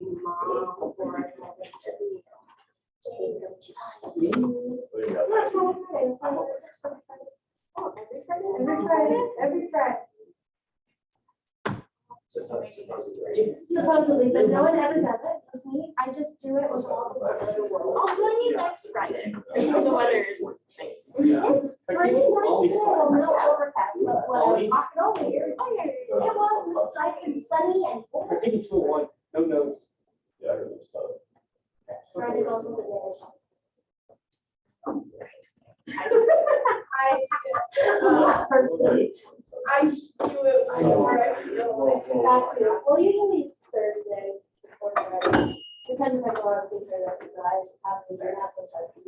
mom or I can take them to every Friday. Supposedly, but no one ever does it with me. I just do it with all the world. I'll join you next Friday. The weather is nice. It's pretty nice still, no overcast, but when I was walking over here, it was nice and sunny and cool. I think it's for one, no nose. Yeah, I heard this stuff. Friday goes with the personally, I do it before I feel that too. Well, usually it's Thursday or Friday. Depends if I go out to see her, but I have to do that since I do.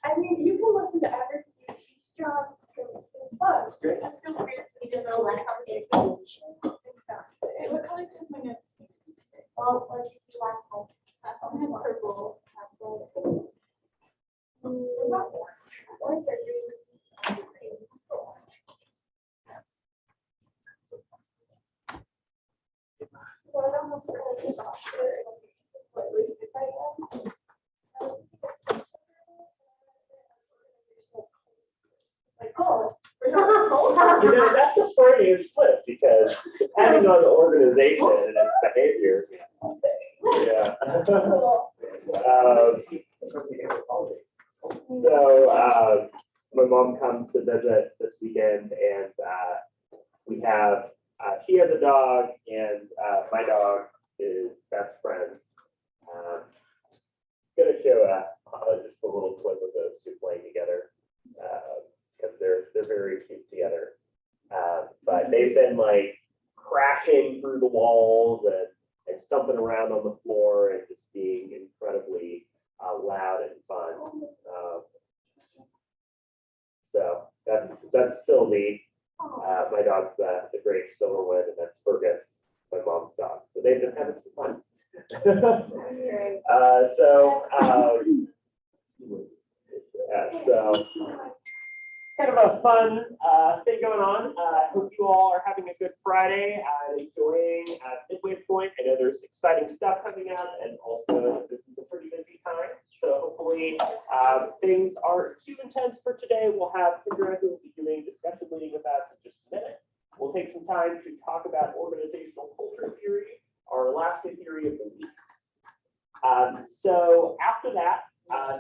I mean, you can listen to everything. Each job, it's fun. It just feels weird. You just know like conversation. Exactly. What color is my notes? Well, what did you do last time? Last one had purple. You know, that's a Freudian slip because depending on the organization and its behavior. Yeah. So my mom comes to visit this weekend, and we have she has a dog, and my dog is best friends. Gonna show just a little clip of those two playing together because they're very cute together. But they've been like crashing through the walls and stumping around on the floor and just being incredibly loud and fun. So that's Sylvie. My dog's the great Silverwood, and that's Fergus, my mom's dog. So they've been having some fun. So kind of a fun thing going on. I hope you all are having a good Friday and enjoying Midway Point. I know there's exciting stuff coming up, and also this is a pretty busy time. So hopefully things aren't too intense for today. We'll have Kendra, who will be doing discussion leading with us in just a minute. We'll take some time to talk about organizational culture theory, our Alaska theory of the week. So after that,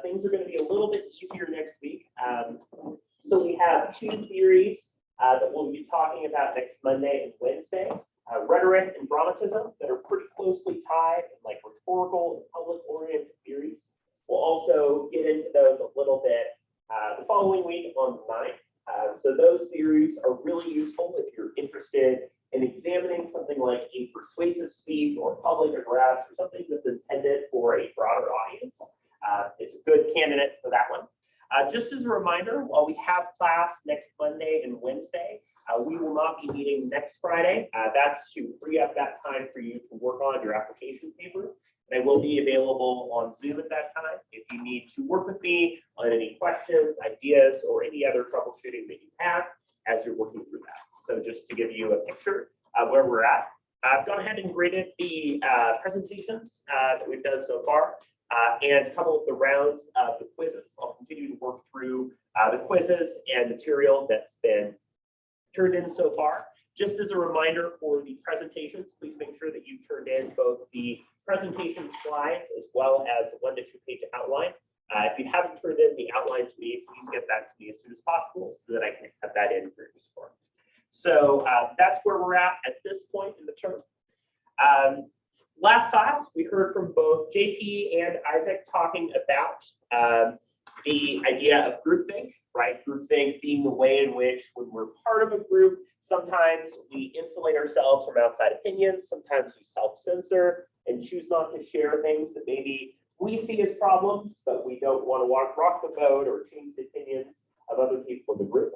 things are going to be a little bit easier next week. So we have two theories that we'll be talking about next Monday and Wednesday, rhetoric and dramatism, that are pretty closely tied, like rhetorical and public-oriented theories. We'll also get into those a little bit the following week on the 9th. So those theories are really useful if you're interested in examining something like a persuasive speech or public address or something that's intended for a broader audience. It's a good candidate for that one. Just as a reminder, while we have class next Monday and Wednesday, we will not be meeting next Friday. That's to free up that time for you to work on your application paper. And I will be available on Zoom at that time if you need to work with me on any questions, ideas, or any other troubleshooting that you have as you're working through that. So just to give you a picture of where we're at, I've gone ahead and graded the presentations that we've done so far. And a couple of the rounds of the quizzes. I'll continue to work through the quizzes and material that's been turned in so far. Just as a reminder for the presentations, please make sure that you turned in both the presentation slides as well as the 1 to 2 page outline. If you haven't turned in the outline to me, please get that to me as soon as possible so that I can have that in for your support. So that's where we're at this point in the term. Last class, we heard from both JP and Isaac talking about the idea of groupthink, right? Groupthink being the way in which when we're part of a group, sometimes we insulate ourselves from outside opinions, sometimes we self-censor and choose not to share things that maybe we see as problems, but we don't want to rock the boat or change the opinions of other people in the group.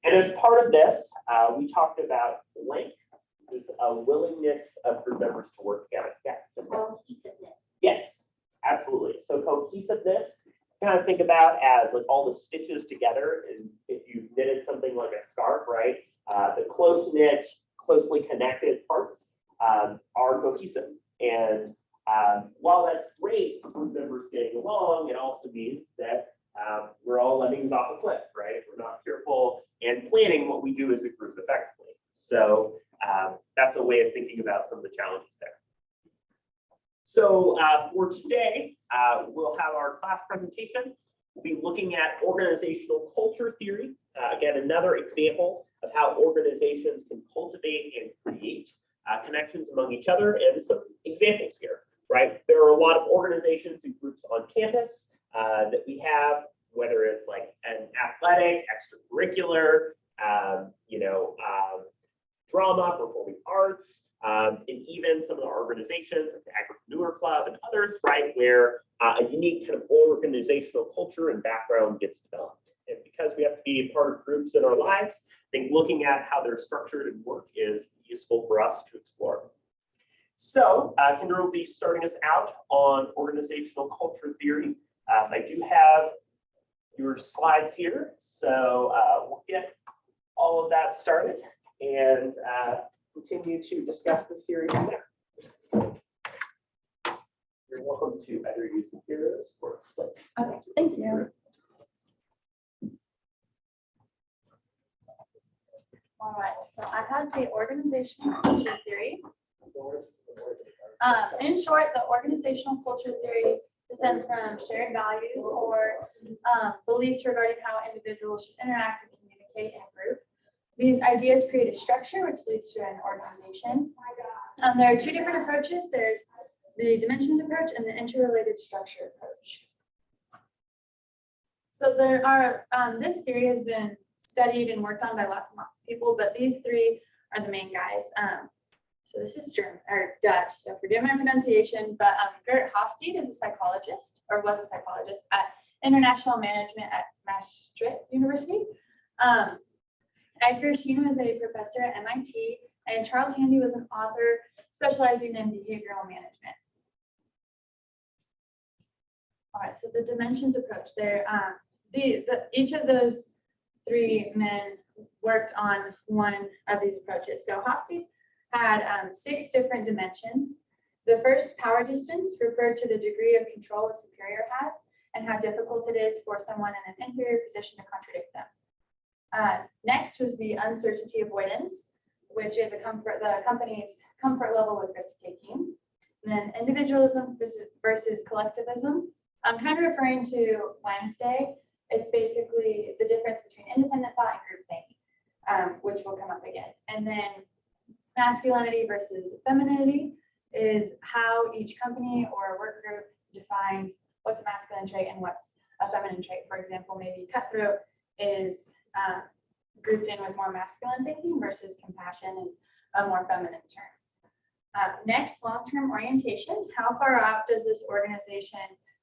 And as part of this, we talked about blank. Is a willingness of group members to work together. Yeah. Cohesiveness. Yes, absolutely. So cohesiveness, kind of think about as like all the stitches together. And if you knitted something like a scarf, right? The close knit, closely connected parts are cohesive. And while that's great for group members getting along, it also means that we're all lemmings off a cliff, right? If we're not careful and planning what we do as a group effectively. So that's a way of thinking about some of the challenges there. So for today, we'll have our class presentation. We'll be looking at organizational culture theory. Again, another example of how organizations can cultivate and create connections among each other, and some examples here, right? There are a lot of organizations and groups on campus that we have, whether it's like an athletic, extracurricular, drama, performing arts, and even some of the organizations like the Agripreneur Club and others, right, where a unique kind of organizational culture and background gets developed. And because we have to be a part of groups in our lives, I think looking at how they're structured and work is useful for us to explore. So Kendra will be starting us out on organizational culture theory. I do have your slides here, so we'll get all of that started and continue to discuss this theory from there. You're welcome to either use the heroes or click. Okay, thank you. All right, so I had the organizational culture theory. In short, the organizational culture theory descends from shared values or beliefs regarding how individuals should interact and communicate in a group. These ideas create a structure which leads to an organization. There are two different approaches. There's the dimensions approach and the interrelated structure approach. So there are, this theory has been studied and worked on by lots and lots of people, but these three are the main guys. So this is German or Dutch, so forgive my pronunciation, but Geert Hofstede is a psychologist, or was a psychologist at International Management at Maastricht University. Edgar Scheene was a professor at MIT, and Charles Handy was an author specializing in behavioral management. All right, so the dimensions approach there, each of those three men worked on one of these approaches. So Hofstede had 6 different dimensions. The first, power distance, referred to the degree of control a superior has and how difficult it is for someone in an inferior position to contradict them. Next was the uncertainty avoidance, which is the company's comfort level with risk taking. And then individualism versus collectivism. I'm kind of referring to Wednesday. It's basically the difference between independent thought and group thinking, which will come up again. And then masculinity versus femininity is how each company or work group defines what's a masculine trait and what's a feminine trait. For example, maybe cutthroat is grouped in with more masculine thinking versus compassion is a more feminine term. Next, long-term orientation. How far out does this organization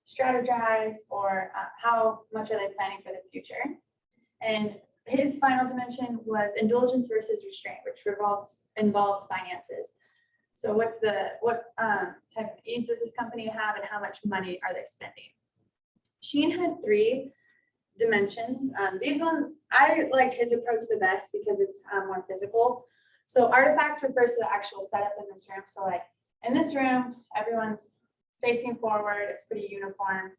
strategize, or how much are they planning for the future? And his final dimension was indulgence versus restraint, which involves finances. So what type of ease does this company have, and how much money are they spending? Scheene had 3 dimensions. These ones, I liked his approach the best because it's more physical. So artifacts refers to the actual setup in this room. So like in this room, everyone's facing forward, it's pretty uniform.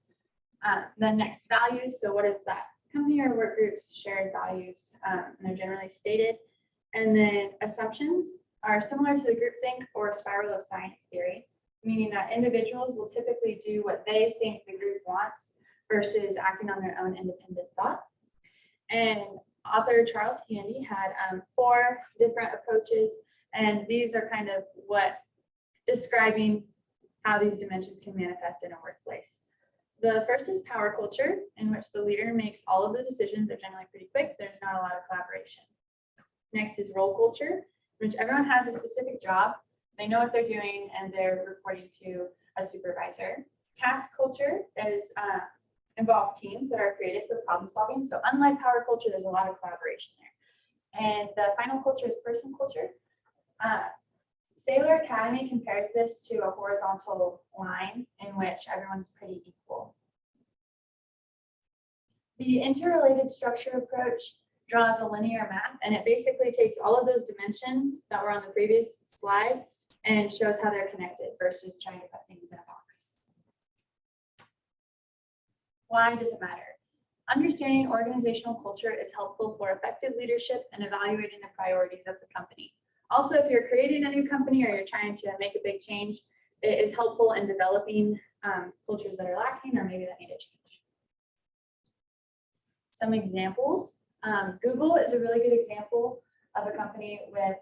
Then next, values. So what is that? Company or work groups shared values, and they're generally stated. And then assumptions are similar to the groupthink or spiral of science theory, meaning that individuals will typically do what they think the group wants versus acting on their own independent thought. And author Charles Handy had 4 different approaches, and these are kind of what describing how these dimensions can manifest in a workplace. The first is power culture, in which the leader makes all of the decisions. They're generally pretty quick. There's not a lot of collaboration. Next is role culture, in which everyone has a specific job. They know what they're doing, and they're reporting to a supervisor. Task culture involves teams that are creative for problem solving. So unlike power culture, there's a lot of collaboration there. And the final culture is person culture. Saylor Academy compares this to a horizontal line in which everyone's pretty equal. The interrelated structure approach draws a linear map, and it basically takes all of those dimensions that were on the previous slide and shows how they're connected versus trying to put things in a box. Why does it matter? Understanding organizational culture is helpful for effective leadership and evaluating the priorities of the company. Also, if you're creating a new company or you're trying to make a big change, it is helpful in developing cultures that are lacking or maybe that need a change. Some examples. Google is a really good example of a company with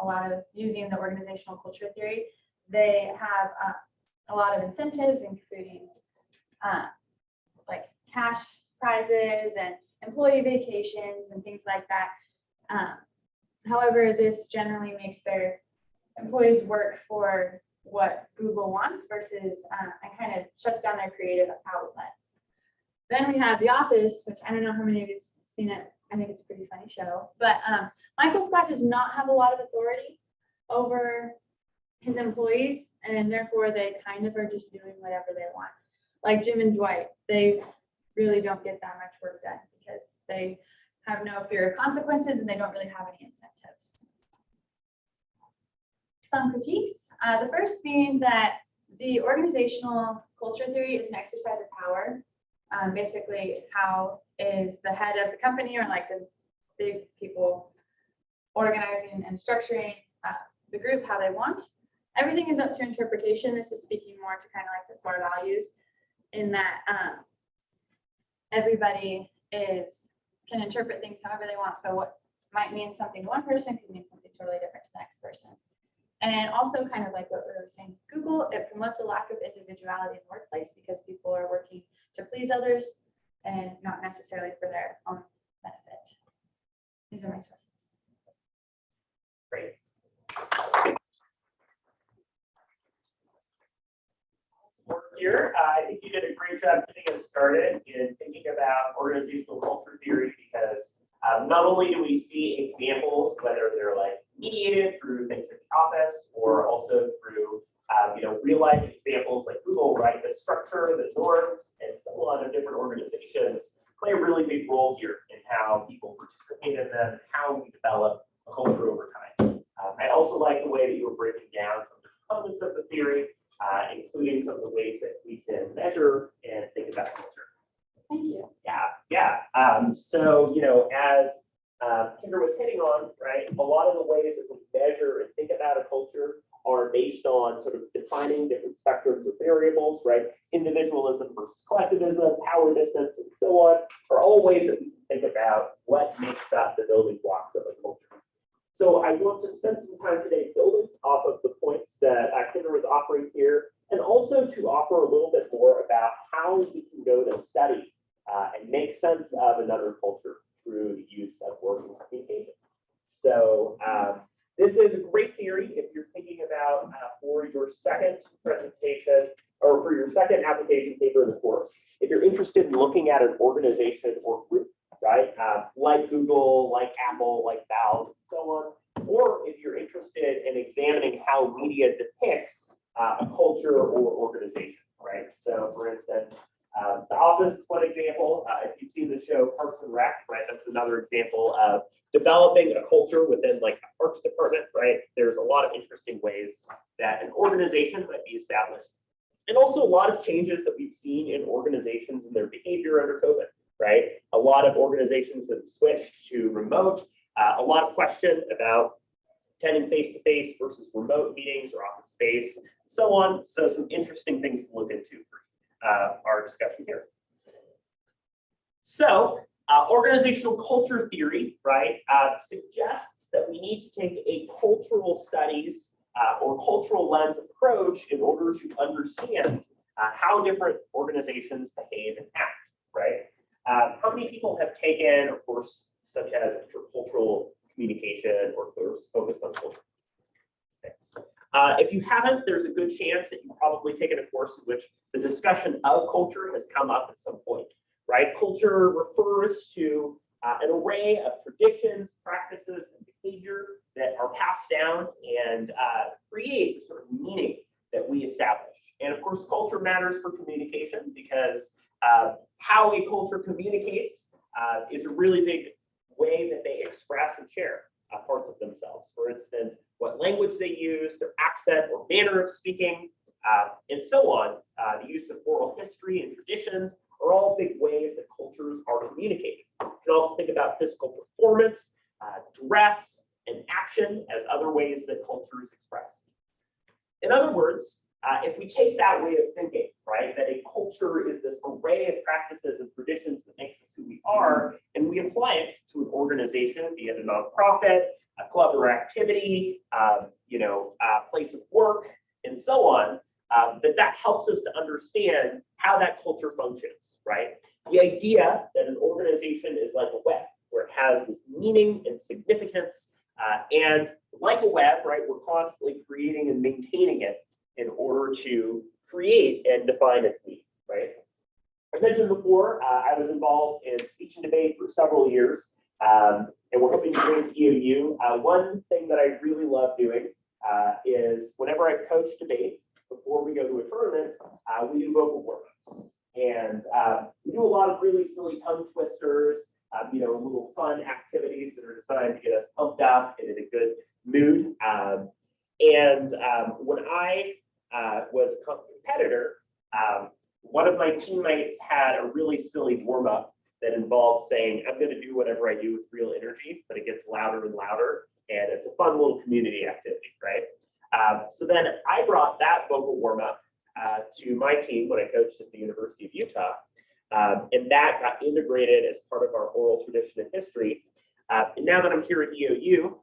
a lot of using the organizational culture theory. They have a lot of incentives, including like cash prizes and employee vacations and things like that. However, this generally makes their employees work for what Google wants versus and kind of shuts down their creative outlet. Then we have The Office, which I don't know how many of you have seen it. I think it's a pretty funny show, but Michael Scott does not have a lot of authority over his employees, and therefore they kind of are just doing whatever they want. Like Jim and Dwight, they really don't get that much work done because they have no fear of consequences and they don't really have any incentives. Some critiques. The first being that the organizational culture theory is an exercise of power. Basically, how is the head of the company or like the big people organizing and structuring the group how they want. Everything is up to interpretation. This is speaking more to kind of like the core values in that everybody can interpret things however they want. So what might mean something to one person could mean something totally different to the next person. And also kind of like what we were saying, Google, it promotes a lack of individuality in the workplace because people are working to please others and not necessarily for their own benefit. These are my sources. Great. Here, I think you did a great job getting us started in thinking about organizational culture theory because not only do we see examples, whether they're like mediated through things like The Office or also through real life examples like Google, right? The structure, the norms, and so on of different organizations play a really big role here in how people participate in them, and how we develop a culture over time. I also like the way that you were breaking down some of the components of the theory, including some of the ways that we can measure and think about culture. Thank you. Yeah. So, as Kendra was hitting on, right, a lot of the ways that we measure and think about a culture are based on sort of defining different spectrums of variables, right? Individualism versus collectivism, power distance, and so on are all ways that we can think about what makes up the building blocks of a culture. So I want to spend some time today building off of the points that Kendra was offering here, and also to offer a little bit more about how we can go to study and make sense of another culture through the use of working communication. So this is a great theory if you're thinking about for your second presentation or for your second application paper in the course. If you're interested in looking at an organization or group, right, like Google, like Apple, like Valve, and so on, or if you're interested in examining how media depicts a culture or organization, right? So, for instance, The Office is one example. If you've seen the show Parks and Rec, right, that's another example of developing a culture within like a parks department, right? There's a lot of interesting ways that an organization might be established. And also a lot of changes that we've seen in organizations and their behavior under COVID, right? A lot of organizations that have switched to remote, a lot of question about attending face-to-face versus remote meetings or office space, and so on. So some interesting things to look into for our discussion here. So organizational culture theory, right, suggests that we need to take a cultural studies or cultural lens approach in order to understand how different organizations behave and act, right? How many people have taken a course such as intercultural communication or course focused on culture? Okay. If you haven't, there's a good chance that you've probably taken a course in which the discussion of culture has come up at some point, right? Culture refers to an array of traditions, practices, and behavior that are passed down and create the sort of meaning that we establish. And of course, culture matters for communication because how a culture communicates is a really big way that they express and share parts of themselves. For instance, what language they use, their accent or manner of speaking, and so on. The use of oral history and traditions are all big ways that cultures are communicating. You can also think about physical performance, dress, and action as other ways that culture is expressed. In other words, if we take that way of thinking, right, that a culture is this array of practices and traditions that makes us who we are, and we apply it to an organization, be it a nonprofit, a club or activity, a place of work, and so on, that helps us to understand how that culture functions, right? The idea that an organization is like a web, where it has this meaning and significance, and like a web, right, we're constantly creating and maintaining it in order to create and define its meaning, right? I mentioned before, I was involved in speech and debate for several years, and we're hoping to bring to EOU. One thing that I really love doing is whenever I coach debate, before we go to a tournament, we do vocal warm-ups. And we do a lot of really silly tongue twisters, little fun activities that are designed to get us pumped up and in a good mood. When I was a competitor, one of my teammates had a really silly warm-up that involved saying, I'm going to do whatever I do with real energy, but it gets louder and louder. And it's a fun little community activity, right? So then I brought that vocal warm-up to my team when I coached at the University of Utah. And that got integrated as part of our oral tradition and history. And now that I'm here at EOU,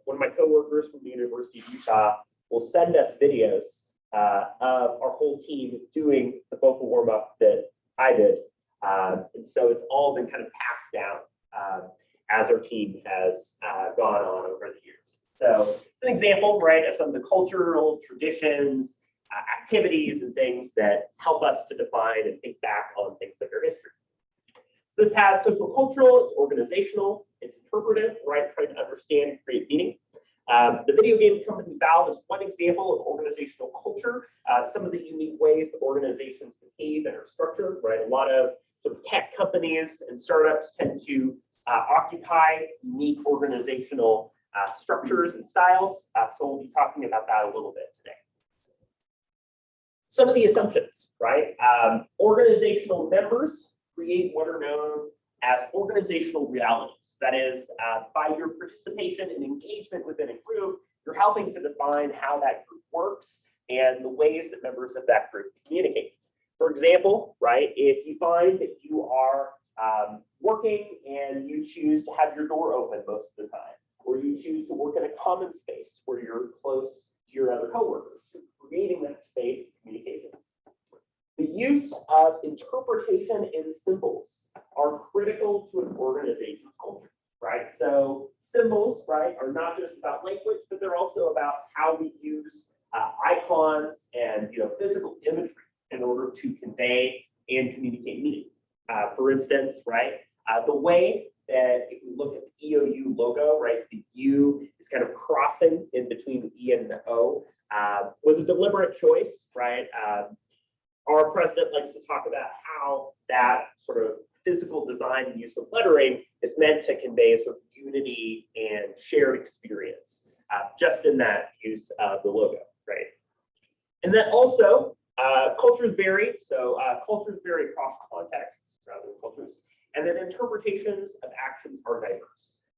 one of my coworkers from the University of Utah will send us videos of our whole team doing the vocal warm-up that I did. And so it's all been kind of passed down as our team has gone on over the years. So it's an example, right, of some of the cultural traditions, activities, and things that help us to define and think back on things like our history. So this has social cultural, it's organizational, it's interpretive, right, trying to understand and create meaning. The video game company Valve is one example of organizational culture. Some of the unique ways that organizations behave and are structured, right? A lot of sort of tech companies and startups tend to occupy unique organizational structures and styles. So we'll be talking about that a little bit today. Some of the assumptions, right? Organizational members create what are known as organizational realities. That is, by your participation and engagement within a group, you're helping to define how that group works and the ways that members of that group communicate. For example, right, if you find that you are working and you choose to have your door open most of the time, or you choose to work in a common space where you're close to your other coworkers, you're creating that space of communication. The use of interpretation and symbols are critical to an organization's culture, right? So symbols, right, are not just about language, but they're also about how we use icons and physical imagery in order to convey and communicate meaning. For instance, right, the way that if we look at the EOU logo, right, the U is kind of crossing in between the E and the O, was a deliberate choice, right? Our president likes to talk about how that sort of physical design and use of lettering is meant to convey a sort of unity and shared experience, just in that use of the logo, right? And then also, cultures vary. So cultures vary across contexts rather than cultures. And then interpretations of actions are diverse.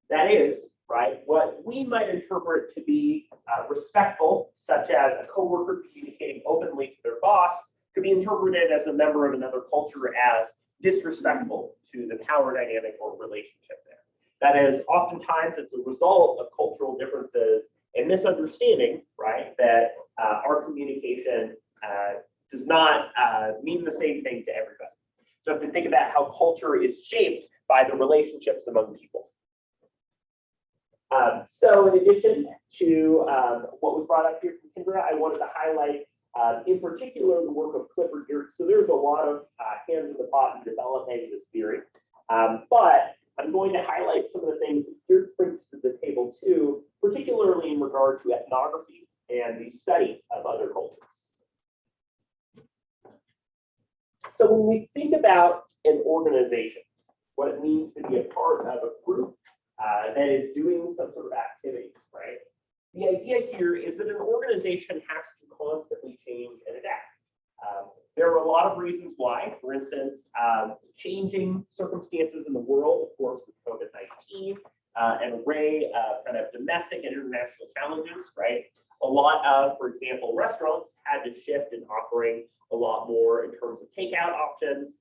That is, right, what we might interpret to be respectful, such as a coworker communicating openly to their boss, could be interpreted as a member of another culture as disrespectful to the power dynamic or relationship there. That is, oftentimes it's a result of cultural differences and misunderstanding, right, that our communication does not mean the same thing to everybody. So if you think about how culture is shaped by the relationships among people. So in addition to what was brought up here from Kendra, I wanted to highlight in particular the work of Clifford Geertz. So there's a lot of hands in the pot in developing this theory. But I'm going to highlight some of the things that Geertz brings to the table too, particularly in regard to ethnography and the study of other cultures. So when we think about an organization, what it means to be a part of a group that is doing some sort of activities, right? The idea here is that an organization has to constantly change and adapt. There are a lot of reasons why. For instance, changing circumstances in the world, of course, with COVID-19, an array of kind of domestic and international challenges, right? A lot of, for example, restaurants had to shift in offering a lot more in terms of takeout options.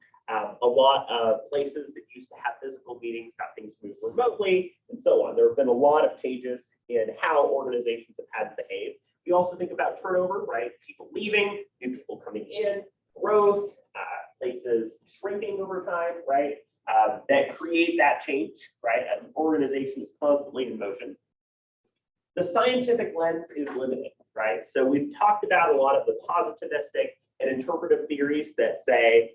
A lot of places that used to have physical meetings got things moved remotely, and so on. There have been a lot of changes in how organizations have had to behave. We also think about turnover, right? People leaving, new people coming in, growth, places shrinking over time, right? That create that change, right? As an organization is constantly in motion. The scientific lens is limited, right? So we've talked about a lot of the positivistic and interpretive theories that say,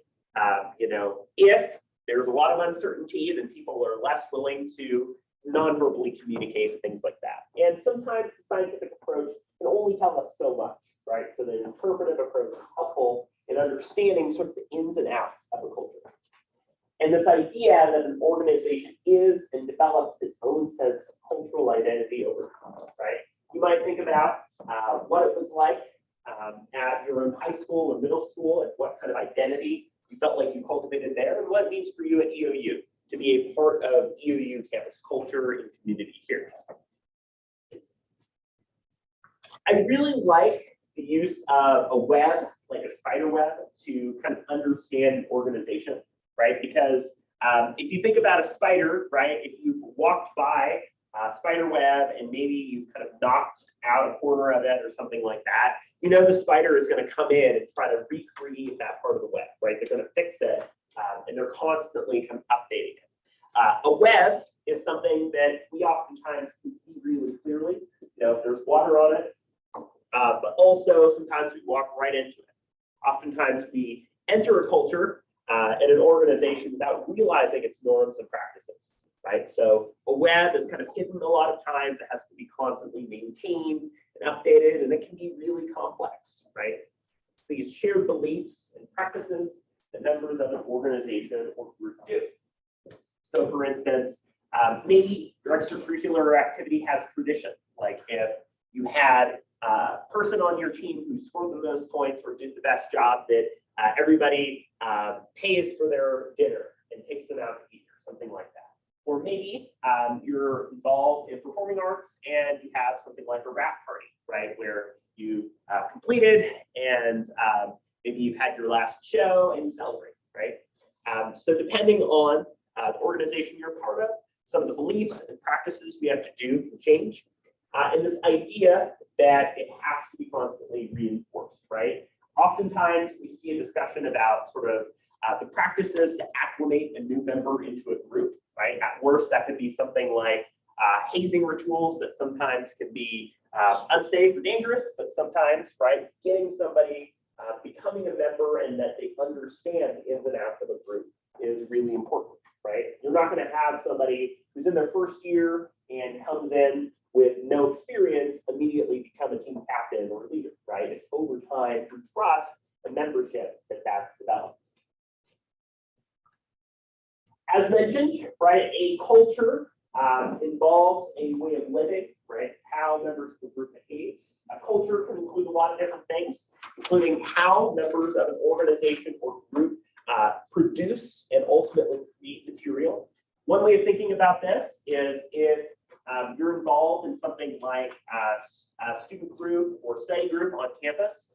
if there's a lot of uncertainty, then people are less willing to non-verbally communicate, things like that. And sometimes the scientific approach can only tell us so much, right? So the interpretive approach is helpful in understanding sort of the ins and outs of a culture. And this idea that an organization is and develops its own sense of cultural identity over time, right? You might think about what it was like at your own high school or middle school and what kind of identity you felt like you cultivated there, and what it means for you at EOU to be a part of EOU campus culture and community here. I really like the use of a web, like a spider web, to kind of understand an organization, right? Because if you think about a spider, right, if you've walked by a spider web and maybe you've kind of knocked out a corner of it or something like that, you know the spider is going to come in and try to recreate that part of the web, right? They're going to fix it, and they're constantly kind of updating it. A web is something that we oftentimes can see really clearly. You know, if there's water on it, but also sometimes we walk right into it. Oftentimes we enter a culture in an organization without realizing its norms and practices, right? So a web is kind of hidden a lot of times. It has to be constantly maintained and updated, and it can be really complex, right? It's these shared beliefs and practices that members of an organization or group do. So for instance, maybe your extracurricular activity has tradition, like if you had a person on your team who scored the most points or did the best job, that everybody pays for their dinner and takes them out to eat or something like that. Or maybe you're involved in performing arts and you have something like a wrap party, right? Where you completed and maybe you've had your last show and you celebrate, right? So depending on the organization you're part of, some of the beliefs and practices we have to do can change. And this idea that it has to be constantly reinforced, right? Oftentimes we see a discussion about sort of the practices to acclimate a new member into a group, right? At worst, that could be something like hazing rituals that sometimes can be unsafe or dangerous, but sometimes, right, getting somebody becoming a member and that they understand the ins and outs of a group is really important, right? You're not going to have somebody who's in their first year and comes in with no experience immediately become a team captain or leader, right? It's over time through trust and membership that's developed. As mentioned, right, a culture involves a way of living, right? It's how members of the group behave. A culture can include a lot of different things, including how members of an organization or group produce and ultimately create material. One way of thinking about this is if you're involved in something like a student group or study group on campus,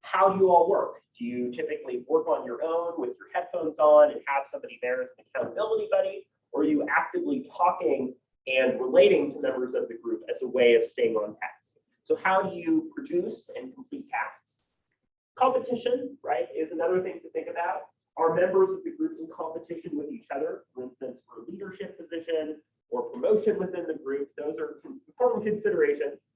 how do you all work? Do you typically work on your own with your headphones on and have somebody there as an accountability buddy? Or are you actively talking and relating to members of the group as a way of staying on task? So how do you produce and complete tasks? Competition, right, is another thing to think about. Are members of the group in competition with each other, for instance, for a leadership position or promotion within the group? Those are important considerations.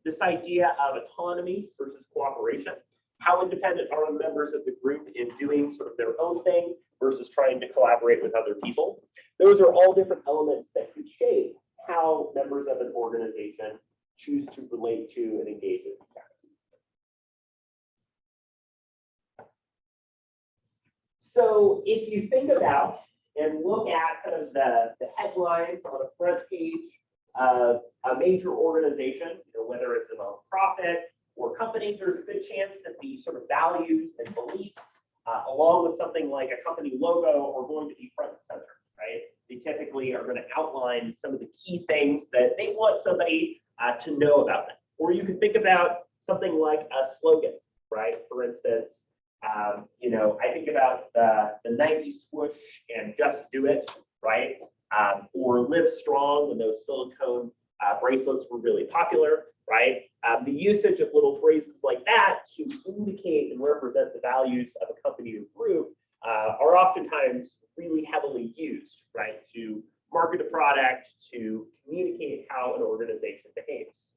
This idea of autonomy versus cooperation. How independent are the members of the group in doing sort of their own thing versus trying to collaborate with other people? Those are all different elements that could shape how members of an organization choose to relate to and engage with each other. So if you think about and look at kind of the headlines on a front page of a major organization, whether it's a nonprofit or company, there's a good chance that the sort of values and beliefs, along with something like a company logo, are going to be front and center, right? They typically are going to outline some of the key things that they want somebody to know about them. Or you can think about something like a slogan, right? For instance, I think about the Nike swoosh and just do it, right? Or live strong when those silicone bracelets were really popular, right? The usage of little phrases like that to indicate and represent the values of a company or group are oftentimes really heavily used, right? To market a product, to communicate how an organization behaves.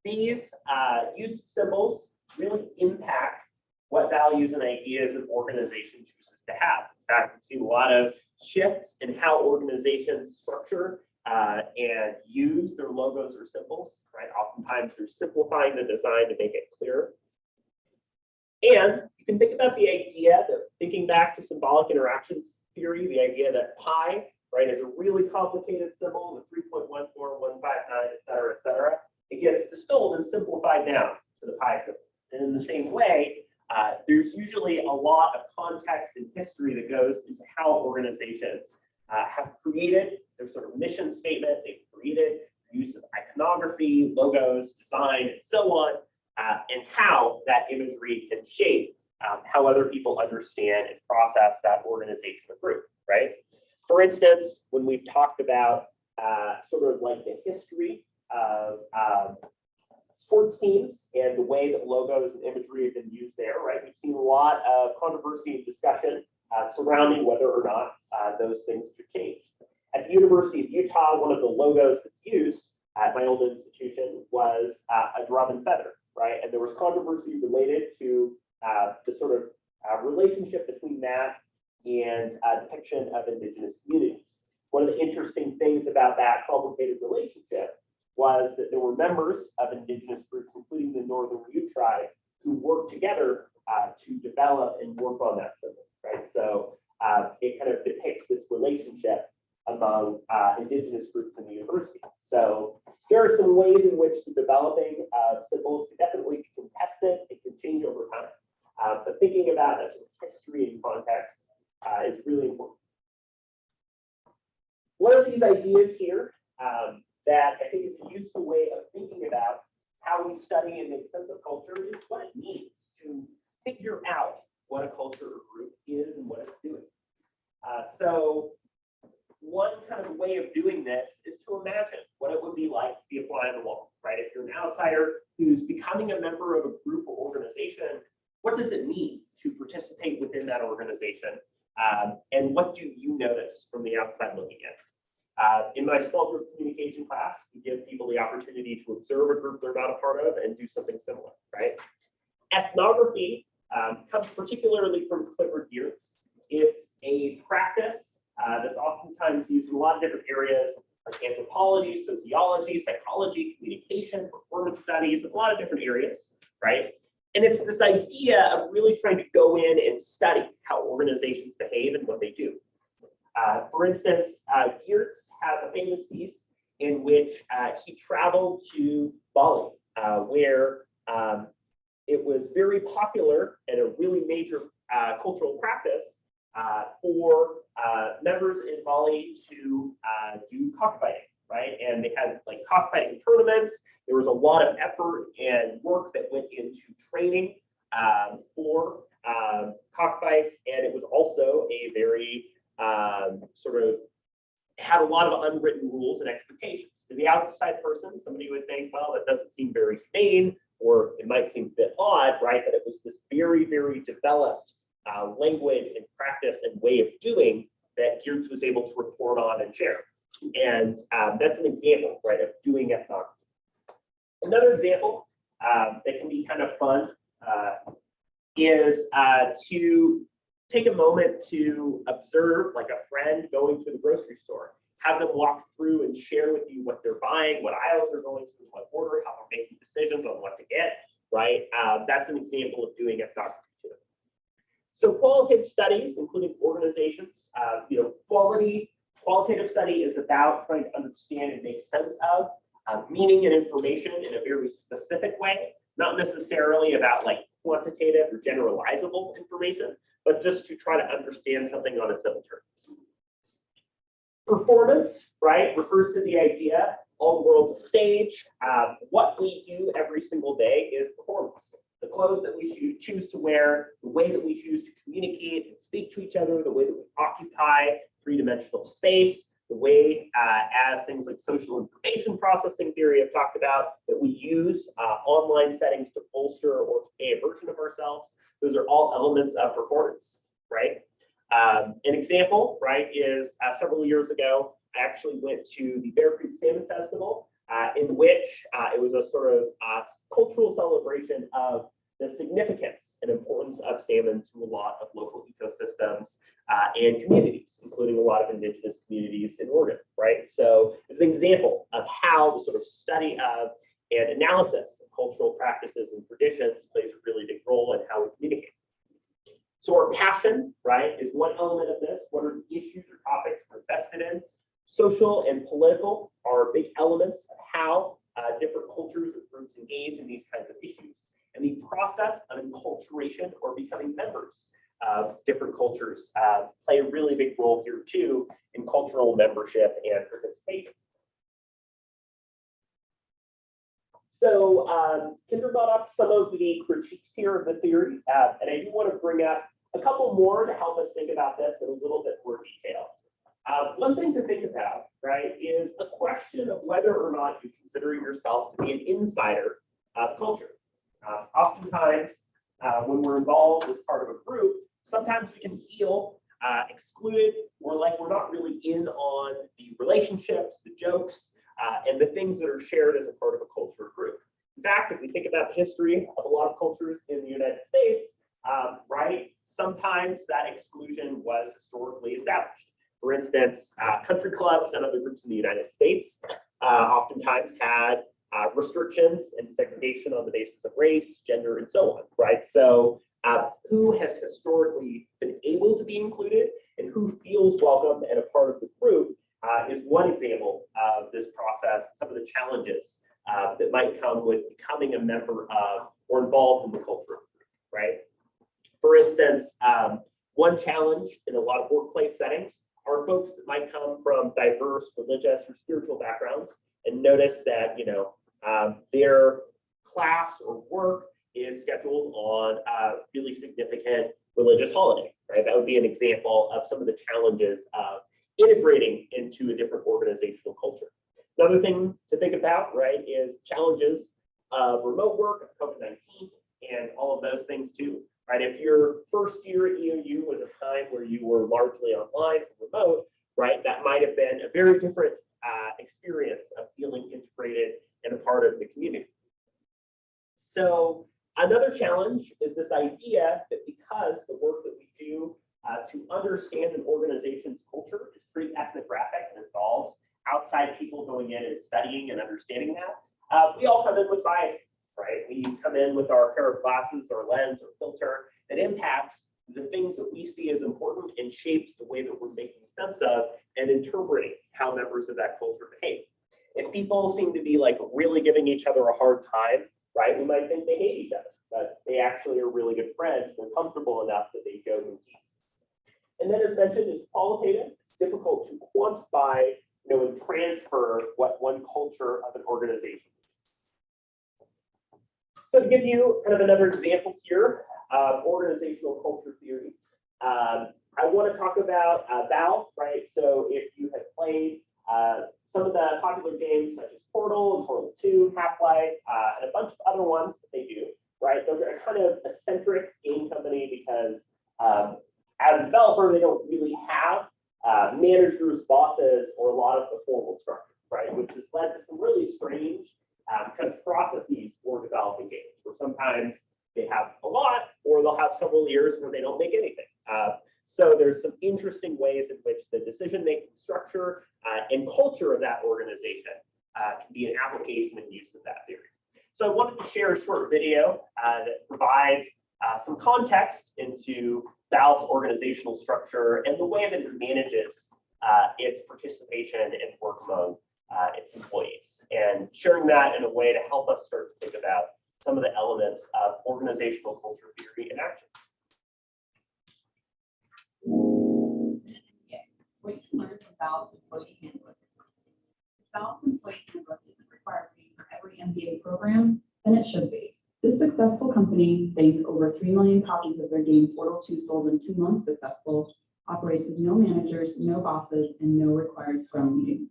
These use of symbols really impact what values and ideas an organization chooses to have. In fact, we've seen a lot of shifts in how organizations structure and use their logos or symbols, right? Oftentimes they're simplifying the design to make it clearer. And you can think about the idea that, thinking back to symbolic interactions theory, the idea that pi, right, is a really complicated symbol with 3.14159, et cetera, it gets distilled and simplified down to the pi symbol. And in the same way, there's usually a lot of context and history that goes into how organizations have created their sort of mission statement, they've created use of iconography, logos, design, and so on, and how that imagery can shape how other people understand and process that organization or group, right? For instance, when we've talked about sort of like the history of sports teams and the way that logos and imagery have been used there, right? We've seen a lot of controversy and discussion surrounding whether or not those things should change. At the University of Utah, one of the logos that's used at my old institution was a drum and feather, right? And there was controversy related to the sort of relationship between that and depiction of indigenous communities. One of the interesting things about that complicated relationship was that there were members of indigenous groups, including the Northern Ute tribe, who worked together to develop and work on that symbol, right? So it kind of depicts this relationship among indigenous groups in the university. So there are some ways in which the developing of symbols can definitely be contested. It can change over time. But thinking about a sort of history and context is really important. One of these ideas here that I think is a useful way of thinking about how we study and make sense of culture is what it means to figure out what a culture or group is and what it's doing. So one kind of way of doing this is to imagine what it would be like to be a fly on the wall, right? If you're an outsider who's becoming a member of a group or organization, what does it mean to participate within that organization? And what do you notice from the outside looking in? In my small group communication class, we give people the opportunity to observe a group they're not a part of and do something similar, right? Ethnography comes particularly from Clifford Geertz. It's a practice that's oftentimes used in a lot of different areas like anthropology, sociology, psychology, communication, performance studies, a lot of different areas, right? And it's this idea of really trying to go in and study how organizations behave and what they do. For instance, Geertz has a famous piece in which he traveled to Bali, where it was very popular and a really major cultural practice for members in Bali to do cockfighting, right? And they had like cockfighting tournaments. There was a lot of effort and work that went into training for cockfights, and it was also a very sort of had a lot of unwritten rules and expectations. To the outside person, somebody would think, well, that doesn't seem very humane, or it might seem a bit odd, right? But it was this very, very developed language and practice and way of doing that Geertz was able to report on and share. And that's an example, right, of doing ethnography. Another example that can be kind of fun is to take a moment to observe like a friend going to the grocery store, have them walk through and share with you what they're buying, what aisles they're going through, what order, how they're making decisions on what to get, right? That's an example of doing ethnography too. So qualitative studies, including organizations, qualitative study is about trying to understand and make sense of meaning and information in a very specific way, not necessarily about like quantitative or generalizable information, but just to try to understand something on its own terms. Performance, right, refers to the idea all the world's a stage. What we do every single day is performance. The clothes that we choose to wear, the way that we choose to communicate and speak to each other, the way that we occupy three-dimensional space, the way as things like social information processing theory have talked about, that we use online settings to bolster or convey a version of ourselves. Those are all elements of performance, right? An example, right, is several years ago, I actually went to the Bear Creek Salmon Festival, in which it was a sort of cultural celebration of the significance and importance of salmon to a lot of local ecosystems and communities, including a lot of indigenous communities in Oregon, right? So it's an example of how the sort of study of and analysis of cultural practices and traditions plays a really big role in how we communicate. So our passion, right, is one element of this. What are the issues or topics we're invested in? Social and political are big elements of how different cultures or groups engage in these kinds of issues. And the process of enculturation or becoming members of different cultures play a really big role here too in cultural membership and participation. So Kendra brought up some of the critiques here of the theory, and I do want to bring up a couple more to help us think about this in a little bit more detail. One thing to think about, right, is the question of whether or not you consider yourself to be an insider of culture. Oftentimes, when we're involved as part of a group, sometimes we can feel excluded or like we're not really in on the relationships, the jokes, and the things that are shared as a part of a culture group. In fact, if we think about the history of a lot of cultures in the United States, right, sometimes that exclusion was historically established. For instance, country clubs and other groups in the United States oftentimes had restrictions and segregation on the basis of race, gender, and so on, right? So who has historically been able to be included and who feels welcome and a part of the group is one example of this process, some of the challenges that might come with becoming a member of or involved in the culture, right? For instance, one challenge in a lot of workplace settings are folks that might come from diverse religious or spiritual backgrounds and notice that, you know, their class or work is scheduled on a really significant religious holiday, right? That would be an example of some of the challenges of integrating into a different organizational culture. Another thing to think about, right, is challenges of remote work, COVID-19, and all of those things too, right? If your first year at EOU was a time where you were largely online or remote, right, that might have been a very different experience of feeling integrated and a part of the community. So another challenge is this idea that because the work that we do to understand an organization's culture is pretty ethnographic and involves outside people going in and studying and understanding that, we all come in with biases, right? We come in with our pair of glasses or lens or filter that impacts the things that we see as important and shapes the way that we're making sense of and interpreting how members of that culture behave. If people seem to be like really giving each other a hard time, right, we might think they hate each other, but they actually are really good friends. They're comfortable enough that they joke and tease. And then as mentioned, it's qualitative. It's difficult to quantify, you know, and transfer what one culture of an organization is. So to give you kind of another example here of organizational culture theory, I want to talk about Val, right? So if you have played some of the popular games such as Portal and Portal 2, Half-Life, and a bunch of other ones that they do, right? Those are kind of eccentric game company because as a developer, they don't really have managers, bosses, or a lot of the formal structure, right? Which has led to some really strange kind of processes for developing games, where sometimes they have a lot, or they'll have several years where they don't make anything. So there's some interesting ways in which the decision-making structure and culture of that organization can be an application and use of that theory. So I wanted to share a short video that provides some context into Valve's organizational structure and the way that it manages its participation and work among its employees, and sharing that in a way to help us start to think about some of the elements of organizational culture theory in action. What you can learn from Valve's employee handbook. Valve's employee handbook isn't required to be for every MBA program, and it should be. This successful company, think over 3 million copies of their game Portal 2 sold in 2 months successful, operates with no managers, no bosses, and no required scrum meetings.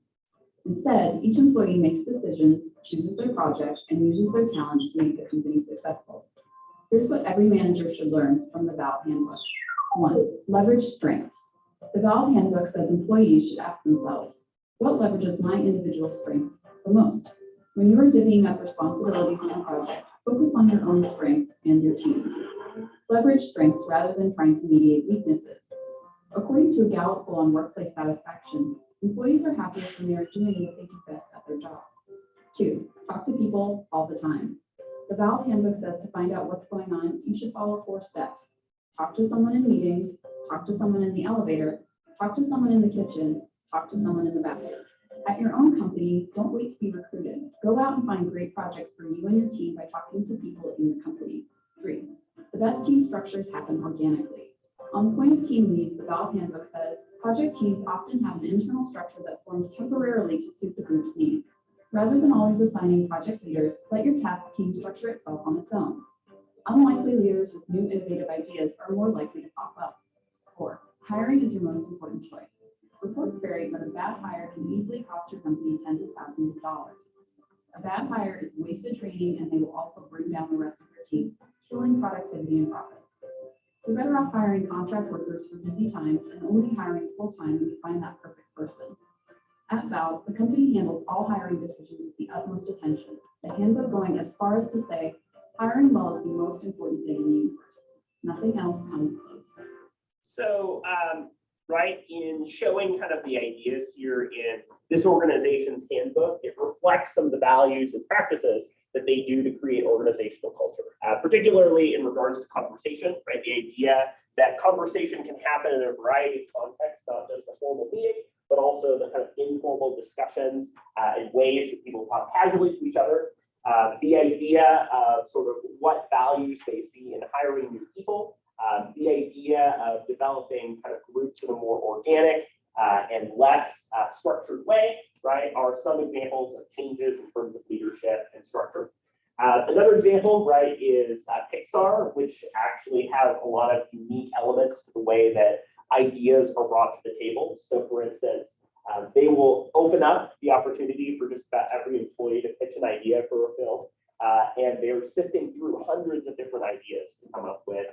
Instead, each employee makes decisions, chooses their projects, and uses their talents to make the company successful. Here's what every manager should learn from the Valve handbook. 1, leverage strengths. The Valve handbook says employees should ask themselves, what leverages my individual strengths the most? When you are divvying up responsibilities on a project, focus on your own strengths and your team's. Leverage strengths rather than trying to mediate weaknesses. According to a Gallup poll on workplace satisfaction, employees are happiest when they are doing what they do best at their job. 2, talk to people all the time. The Valve handbook says to find out what's going on, you should follow 4 steps. Talk to someone in meetings, talk to someone in the elevator, talk to someone in the kitchen, talk to someone in the bathroom. At your own company, don't wait to be recruited. Go out and find great projects for you and your team by talking to people in the company. 3, the best team structures happen organically. On the point of team leads, the Valve handbook says, project teams often have an internal structure that forms temporarily to suit the group's needs. Rather than always assigning project leaders, let your task team structure itself on its own. Unlikely leaders with new innovative ideas are more likely to pop up. 4, hiring is your most important choice. Reports vary, but a bad hire can easily cost your company tens of thousands of dollars. A bad hire is wasted training, and they will also bring down the rest of your team, killing productivity and profits. You're better off hiring contract workers for busy times and only hiring full-time when you find that perfect person. At Valve, the company handles all hiring decisions with the utmost attention, the handbook going as far as to say, hiring well is the most important thing in the universe. Nothing else comes close. So, right, in showing kind of the ideas here in this organization's handbook, it reflects some of the values and practices that they do to create organizational culture, particularly in regards to conversation, right? The idea that conversation can happen in a variety of contexts, not just a formal meeting, but also the kind of informal discussions and ways that people talk casually to each other. The idea of sort of what values they see in hiring new people, the idea of developing kind of groups in a more organic and less structured way, right, are some examples of changes in terms of leadership and structure. Another example, right, is Pixar, which actually has a lot of unique elements to the way that ideas are brought to the table. So, for instance, they will open up the opportunity for just about every employee to pitch an idea for a film, and they're sifting through hundreds of different ideas to come up with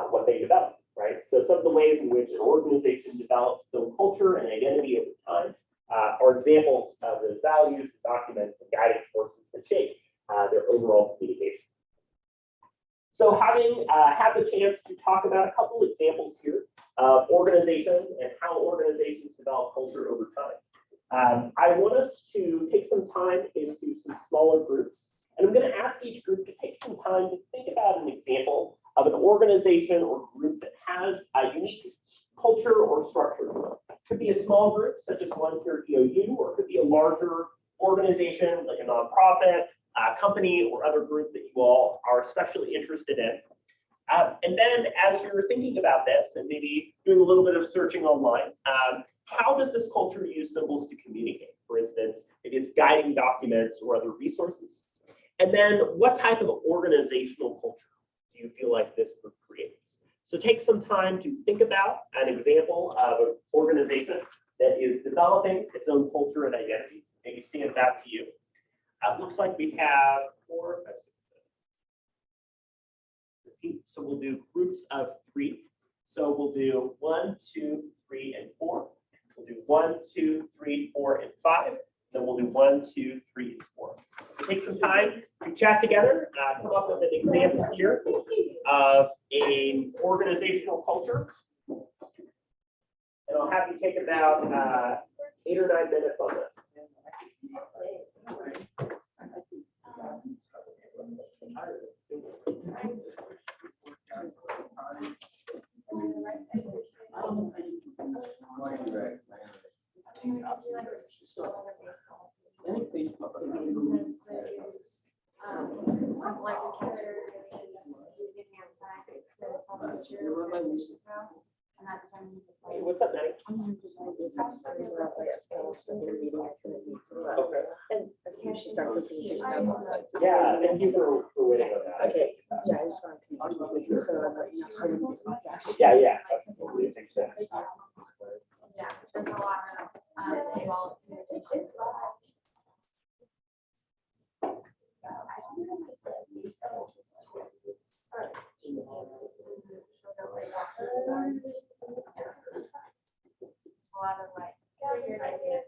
what they develop, right? So some of the ways in which an organization develops film culture and identity over time are examples of the values, documents, and guiding forces that shape their overall communication. So having had the chance to talk about a couple examples here of organizations and how organizations develop culture over time, I want us to take some time into some smaller groups. And I'm going to ask each group to take some time to think about an example of an organization or group that has a unique culture or structure. It could be a small group, such as one here at EOU, or it could be a larger organization, like a nonprofit, company, or other group that you all are especially interested in. And then as you're thinking about this and maybe doing a little bit of searching online, how does this culture use symbols to communicate? For instance, if it's guiding documents or other resources. And then what type of organizational culture do you feel like this group creates? So take some time to think about an example of an organization that is developing its own culture and identity, maybe stands out to you. Looks like we have 4, 5, 6, 7, 8. So we'll do groups of 3. So we'll do 1, 2, 3, and 4. We'll do 1, 2, 3, 4, and 5. Then we'll do 1, 2, 3, and 4. So take some time to chat together, come up with an example here of an organizational culture. And I'll have you take about 8 or 9 minutes on this. chair. You run my list. And at the time, he was Hey, like, what's up, Maddie? Okay. And she started looking at it. Yeah, thank you for waiting on that. Okay, yeah, I just wanted to continue with you, so I'm not, you know, so we can podcast. Yeah, absolutely. Thanks, man. yeah, there's a lot of, involved communication. A lot of like, figured ideas.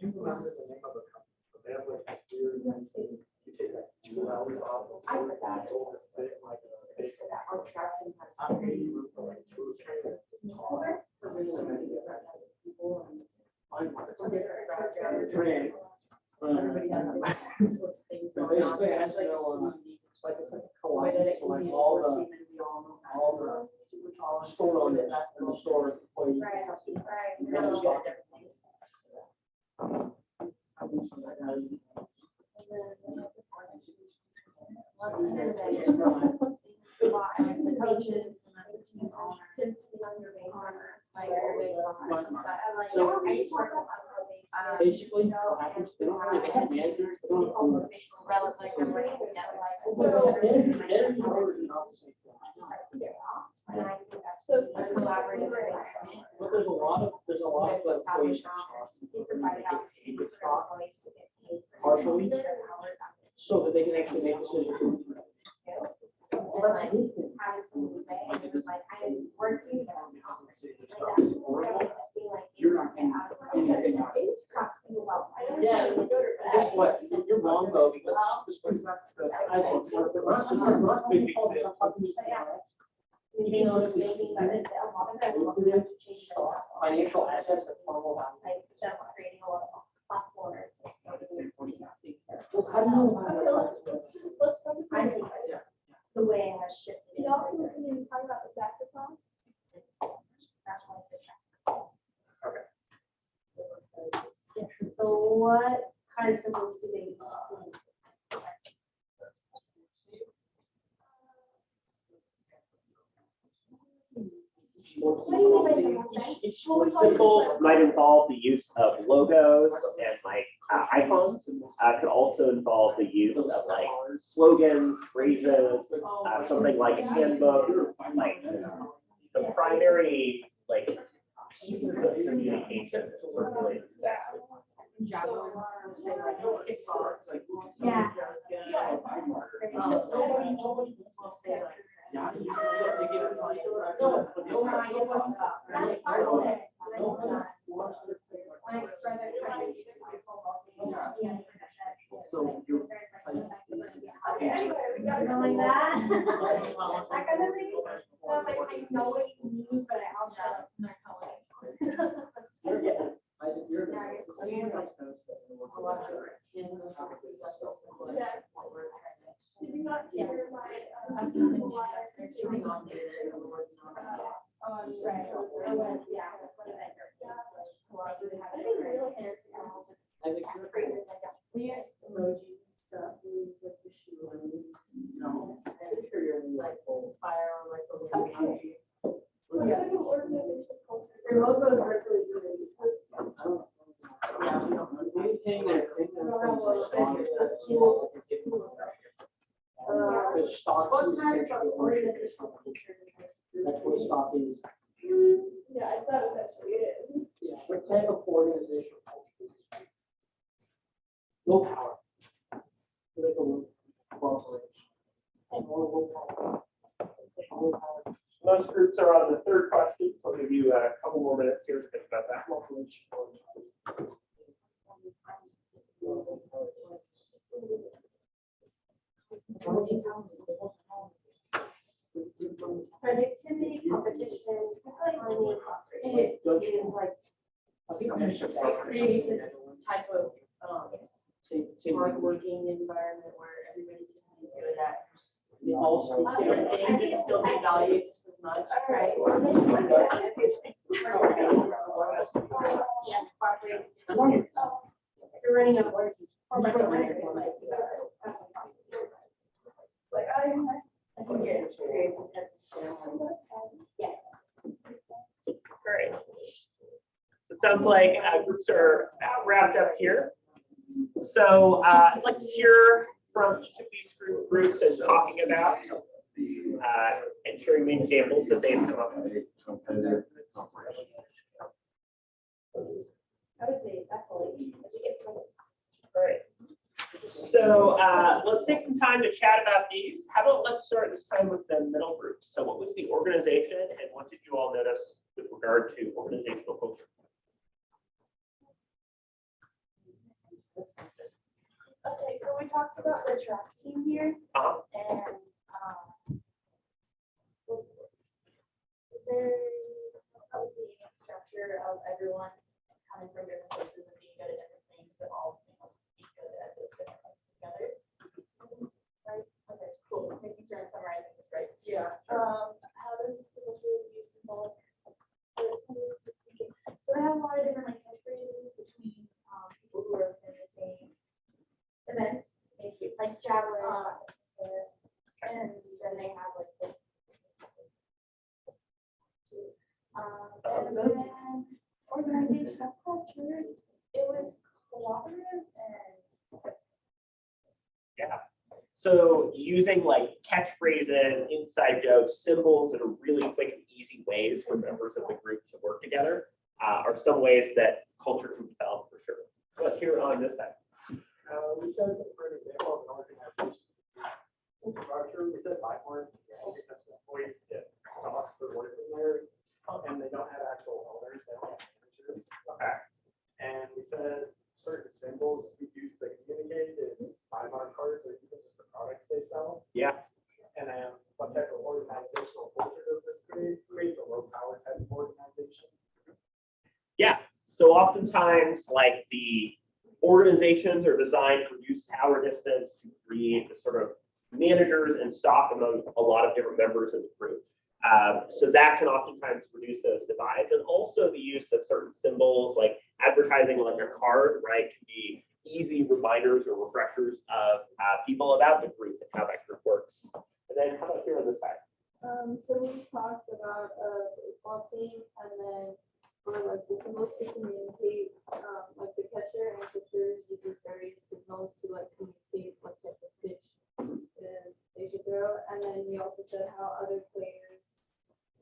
You remember the name of the company? They have like this weird, you take like 2 hours off. I forgot. Sit like a big. Everybody has a lot of things going on. Basically, I Like, know, it's like a collect, collide, so like like all all the- the super tall. store owners in the store. employees. Right. You know, stock. The coaches and the team owner. Like, everybody loves, but I'm like, So- I used to work with Basically, what happens, they don't really have managers, they don't have owners. relative, like, I'm working together. Every owner is an opposite. So it's a collaborative environment. But there's a lot of employees. Partially, so that they can actually make decisions. Having somebody there, and it was like, I'm working. You're not getting anything out of it. Yeah, guess what? You're wrong though, because this was not the size of the big example. Financial assets that follow that. Well, how do you know about it? The way it has shifted. You also can talk about the saxophone. So what kind of symbols do they use? What do you mean by symbols? Symbols might involve the use of logos and like icons. Could also involve the use of like slogans, phrases, something like a handbook, like the primary like pieces of communication were related to that. Yeah. Yeah, you have to get it. That's part of it. So you're. Okay, anyway, we got Something like that. that kind of thing. So like, I know what you mean, but I also. Isaac, you're. Yeah. Did you not hear my? Right. I went, yeah. I think real hair. Isaac, you're. We use emojis and stuff, we use like the shoe and, No. like fire, like the little emoji. Your logo is virtually good. I don't. Yeah, we don't. Anything that. The stock. What is kind of essentially organizational ownership. culture is this? That's what stock is. Yeah, it's not essentially it is. Yeah, what type of organizational culture is this? Low power. Like a low corporation. And more low power. Low power. Most groups are on the third question, so I'll give you a couple more minutes here to think about that. Productivity, competition, I feel like money, it is like, I think I'm gonna shift It creates a type of, hardworking environment where everybody can be good at They all speak different different things and still be valued just as much. all right. You're running out of words. Like, I think it's Sounds like groups are wrapped up here. So I'd like to hear from each of these groups and talking about and sharing the examples that they've come up with. I would say definitely educate folks. All right. So let's take some time to chat about these. How about let's start this time with the middle group. So what was the organization and what did you all notice with regard to organizational culture? Okay, so we talked about the track team here Uh-huh. and there of the structure of everyone coming from different places and being good at different things, but all being able to be good at those different things together. Right? Okay, cool. Making sure I'm summarizing this right. Yeah. How does the culture use symbolic? So I have a lot of different like catchphrases between people who are in the same event. Thank you. Like javelin, and then they have like the and then organizational culture, it was cooperative and Yeah. So using like catchphrases, inside jokes, symbols, and really quick and easy ways for members of the group to work together are some ways that culture can develop for sure. But here on this side. We said, for an example of an organization, structure, we said Bihorn, because the employees get stocks for working there, and they don't have actual owners, they don't have managers. Okay. And we said certain symbols we use to communicate is Bihorn cards, or even just the products they sell. Yeah. And then what type of organizational culture does this creates a low power type of organization. Yeah. So oftentimes, like the organizations are designed to reduce power distance to create the sort of managers and stock among a lot of different members of the group. So that can oftentimes reduce those divides, and also the use of certain symbols like advertising like a card, right, can be easy reminders or refreshers of people about the group and how that group works. And then how about here on this side? so we talked about baseball team and then for like the symbols to communicate, like the catcher and pitcher uses various signals to like communicate what type of pitch they should throw. And then we also said how other players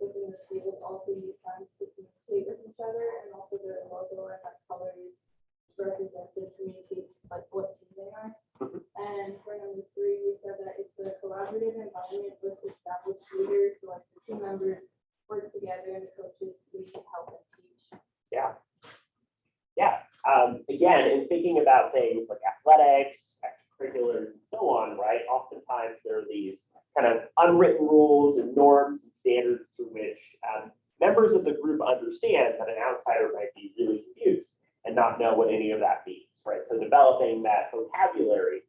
within the field also use signs to communicate with each other, and also their logo and like colors represents and communicates like what team they are. And for number 3, we said that it's a collaborative environment with established leaders, so like the team members work together and the coaches lead, help, and teach. Yeah. Yeah. Again, in thinking about things like athletics, extracurriculars, and so on, right? Oftentimes there are these kind of unwritten rules and norms and standards through which members of the group understand that an outsider might be really confused and not know what any of that means, right? So developing that vocabulary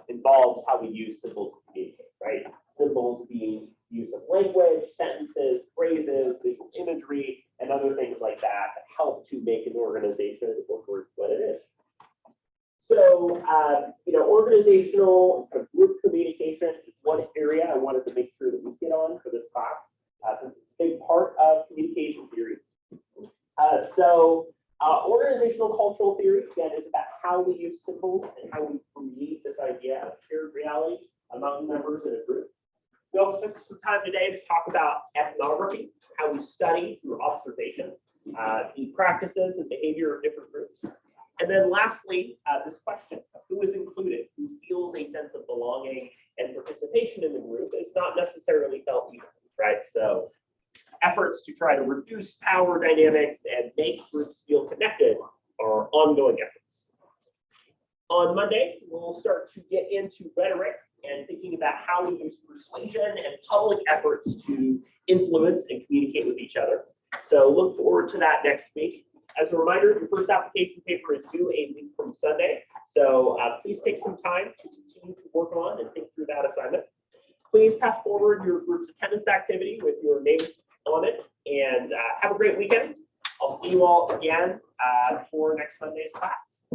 involves how we use symbols to communicate, right? Symbols being use of language, sentences, phrases, visual imagery, and other things like that that help to make an organization work towards what it is. So, organizational group communication is one area I wanted to make sure that we get on for this class, since it's a big part of communication theory. Organizational cultural theory, again, is about how we use symbols and how we create this idea of shared reality among members in a group. We also took some time today to talk about ethnography, how we study through observation, the practices and behavior of different groups. And then lastly, this question of who is included, who feels a sense of belonging and participation in the group is not necessarily felt equally, right? So efforts to try to reduce power dynamics and make groups feel connected are ongoing efforts. On Monday, we'll start to get into rhetoric and thinking about how we use persuasion and public efforts to influence and communicate with each other. So look forward to that next week. As a reminder, your first application paper is due a week from Sunday. So please take some time to continue to work on and think through that assignment. Please pass forward your group's attendance activity with your names on it, and have a great weekend. I'll see you all again for next Monday's class.